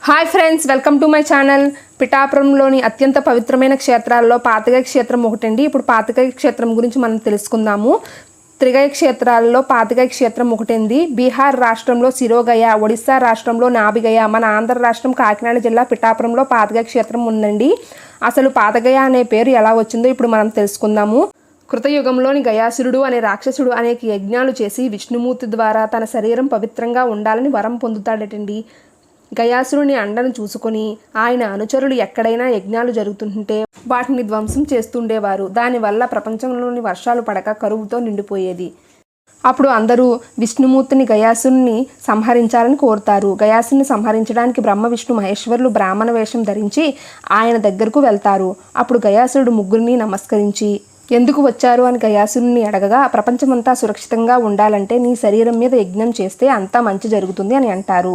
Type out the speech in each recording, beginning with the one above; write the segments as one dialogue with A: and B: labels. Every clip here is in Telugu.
A: Hi friends, welcome to my channel. పిఠాపురంలోని అత్యంత పవిత్రమైన క్షేత్రాల్లో పాతగయ క్షేత్రం ఒకటండి. ఇప్పుడు పాతగయ క్షేత్రం గురించి మనం తెలుసుకుందాము. త్రిగయ క్షేత్రాల్లో పాతగయ క్షేత్రం ఒకటండి. బీహార్ రాష్ట్రంలో సిరోగయ, ఒడిశా రాష్ట్రంలో నాభిగయ, మన ఆంధ్ర రాష్ట్రం కాకినాడ జిల్లా పిఠాపురంలో పాతగయ క్షేత్రం ఉందండి. అసలు పాతగయ అనే పేరు ఎలా వచ్చిందో ఇప్పుడు మనం తెలుసుకుందాము. కృతయుగంలోని గయాసురుడు అనే రాక్షసుడు అనేక యజ్ఞాలు చేసి విష్ణుమూర్తి ద్వారా తన శరీరం పవిత్రంగా ఉండాలని వరం పొందుతాడటండి. గయాసురుని అండను చూసుకొని ఆయన అనుచరులు ఎక్కడైనా యజ్ఞాలు జరుగుతుంటే వాటిని ధ్వంసం చేస్తుండేవారు. దానివల్ల ప్రపంచంలోని వర్షాలు పడక కరువుతో నిండిపోయేది. అప్పుడు అందరూ విష్ణుమూర్తిని గయాసురుని సంహరించాలని కోరుతారు. గయాసుని సంహరించడానికి బ్రహ్మ విష్ణు మహేశ్వరులు బ్రాహ్మణ వేషం ధరించి ఆయన దగ్గరకు వెళ్తారు. అప్పుడు గయాసురుడు ముగ్గురిని నమస్కరించి ఎందుకు వచ్చారు అని గయాసురుని అడగగా, ప్రపంచమంతా సురక్షితంగా ఉండాలంటే నీ శరీరం మీద యజ్ఞం చేస్తే అంతా మంచి జరుగుతుంది అని అంటారు.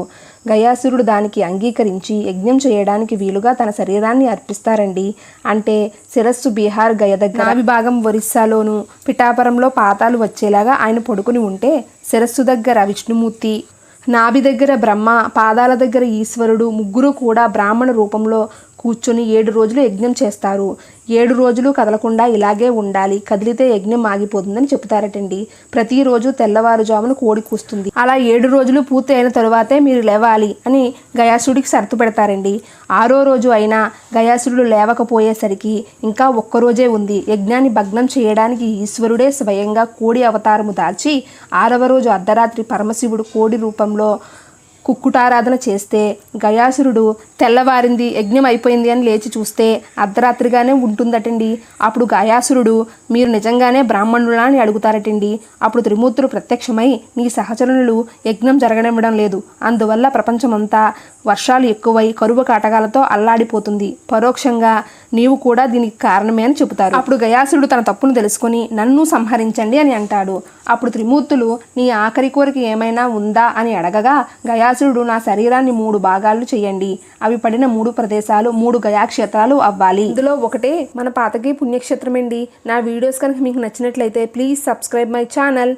A: గయాసురుడు దానికి అంగీకరించి యజ్ఞం చేయడానికి వీలుగా తన శరీరాన్ని అర్పిస్తారండి. అంటే శిరస్సు బీహార్ గయ దగ్గర, నాభిభాగం ఒరిస్సాలోను, పిఠాపురంలో పాతాలు వచ్చేలాగా ఆయన పడుకుని ఉంటే శిరస్సు దగ్గర విష్ణుమూర్తి, నాభి దగ్గర బ్రహ్మ, పాదాల దగ్గర ఈశ్వరుడు ముగ్గురు కూడా బ్రాహ్మణ రూపంలో కూర్చొని 7 రోజులు యజ్ఞం చేస్తారు. 7 రోజులు కదలకుండా ఇలాగే ఉండాలి, కదిలితే యజ్ఞం ఆగిపోతుందని చెప్తారటండి. ప్రతిరోజు తెల్లవారుజామున కోడి కూస్తుంది. అలా 7 రోజులు పూర్తి అయిన తరువాతే మీరు లేవాలి అని గయాసుడికి షరతు పెడతారండి. 6వ రోజు అయినా గయాసురుడు లేవకపోయేసరికి ఇంకా ఒక్కరోజే ఉంది. యజ్ఞాన్ని భగ్నం చేయడానికి ఈశ్వరుడే స్వయంగా కోడి అవతారము దాల్చి 6వ రోజు అర్ధరాత్రి పరమశివుడు కోడి రూపంలో కుక్కుటారాధన చేస్తే గయాసురుడు తెల్లవారింది, యజ్ఞం అయిపోయింది అని లేచి చూస్తే అర్ధరాత్రిగానే ఉంటుందటండి. అప్పుడు గయాసురుడు మీరు నిజంగానే బ్రాహ్మణులా అని అడుగుతారటండి. అప్పుడు త్రిమూర్తులు ప్రత్యక్షమై నీ సహచరులు యజ్ఞం జరగనివ్వడం లేదు, అందువల్ల ప్రపంచమంతా వర్షాలు ఎక్కువై కరువు కాటకాలతో అల్లాడిపోతుంది, పరోక్షంగా నీవు కూడా దీనికి కారణమే అని చెబుతారు. అప్పుడు గయాసురుడు తన తప్పును తెలుసుకొని నన్ను సంహరించండి అని అంటాడు. అప్పుడు త్రిమూర్తులు నీ ఆఖరి కోరిక ఏమైనా ఉందా అని అడగగా, గయాసురుడు నా శరీరాన్ని 3 భాగాలు చేయండి, అవి పడిన 3 ప్రదేశాలు 3 గయాక్షేత్రాలు అవ్వాలి. ఇందులో ఒకటే మన పాతగయ పుణ్యక్షేత్రం అండి. నా వీడియోస్ కనుక మీకు నచ్చినట్లయితే ప్లీజ్ సబ్స్క్రైబ్ మై ఛానల్.